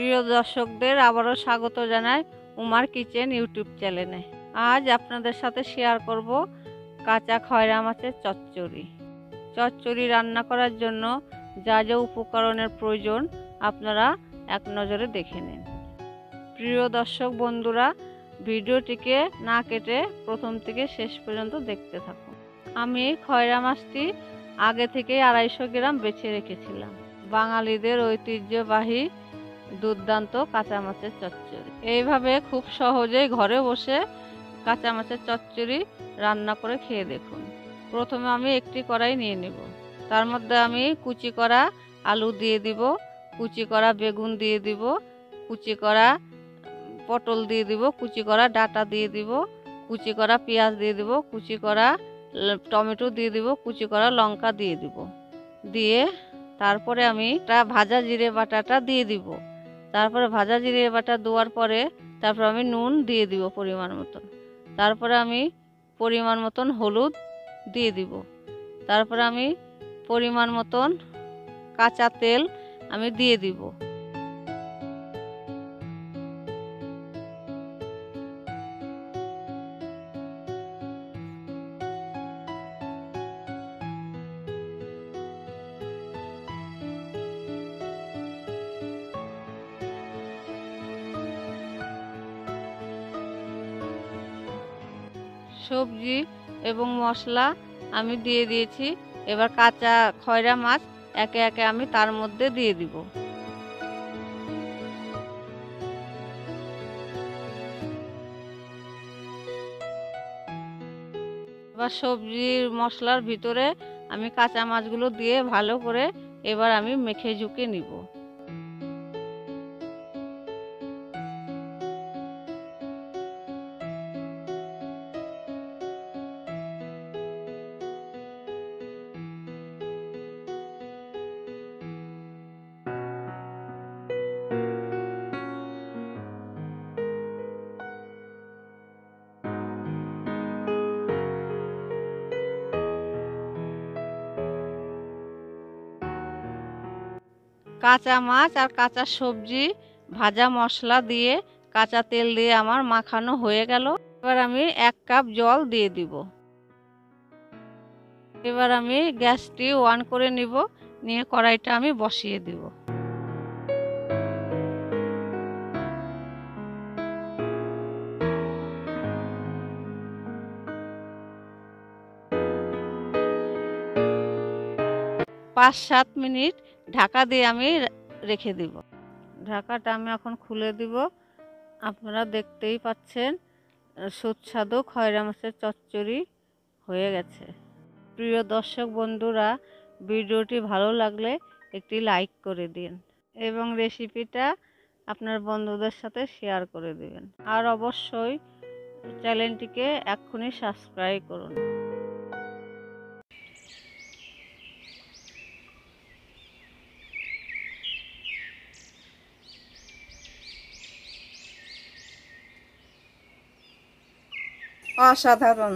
প্রিয় দর্শকদের আবারও স্বাগত জানাই উমার কিচেন ইউটিউব চ্যানেলে। আজ আপনাদের সাথে শেয়ার করব কাঁচা খয়রা মাছের চচ্চড়ি। চচ্চড়ি রান্না করার জন্য যা যা উপকরণের প্রয়োজন আপনারা এক নজরে দেখে নিন। প্রিয় দর্শক বন্ধুরা, ভিডিওটিকে না কেটে প্রথম থেকে শেষ পর্যন্ত দেখতে থাকুন। আমি খয়রা মাছটি আগে থেকে 250 গ্রাম বেছে রেখেছিলাম। বাঙালিদের ঐতিহ্যবাহী দুর্দান্ত কাঁচা মাছের চচ্চড়ি। এইভাবে খুব সহজেই ঘরে বসে কাঁচা মাছের চচ্চড়ি রান্না করে খেয়ে দেখুন। প্রথমে আমি একটি কড়াই নিয়ে নেব। তার মধ্যে আমি কুচি করা আলু দিয়ে দিব, কুচি করা বেগুন দিয়ে দিব, কুচি করা পটল দিয়ে দিব, কুচি করা ডাঁটা দিয়ে দিব, কুচি করা পেঁয়াজ দিয়ে দিব, কুচি করা টমেটো দিয়ে দিব, কুচি করা লঙ্কা দিয়ে দিব। দিয়ে তারপরে আমি ভাজা জিরে বাটাটা দিয়ে দিব। তারপরে ভাজা জিরে বাটা দেওয়ার পরে তারপর আমি নুন দিয়ে দিব পরিমাণ মতন। তারপরে আমি পরিমাণ মতন হলুদ দিয়ে দিব। তারপরে আমি পরিমাণ মতন কাঁচা তেল আমি দিয়ে দিব। সবজি এবং মশলা আমি দিয়ে দিয়েছি। এবার কাঁচা খয়রা মাছ একে একে আমি তার মধ্যে দিয়ে দিব। এবার সবজির মশলার ভিতরে আমি কাঁচা মাছগুলো দিয়ে ভালো করে এবার আমি মেখে ঝুঁকে নিব। কাঁচা মাছ আর কাঁচা সবজি ভাজা মশলা দিয়ে কাঁচা তেল দিয়ে আমার মাখানো হয়ে গেল। এবার আমি 1 কাপ জল দিয়ে দিব। এবার আমি গ্যাসটি অন করে নিব, নিয়ে কড়াইটা আমি বসিয়ে দিব। পাঁচ 7 মিনিট ঢাকা দিয়ে আমি রেখে দিব। ঢাকাটা আমি এখন খুলে দিব। আপনারা দেখতেই পাচ্ছেন সুস্বাদু খয়রা মাছের চচ্চড়ি হয়ে গেছে। প্রিয় দর্শক বন্ধুরা, ভিডিওটি ভালো লাগলে একটি লাইক করে দিন এবং রেসিপিটা আপনার বন্ধুদের সাথে শেয়ার করে দিবেন। আর অবশ্যই চ্যানেলটিকে এক্ষুনি সাবস্ক্রাইব করুন। অসাধারণ।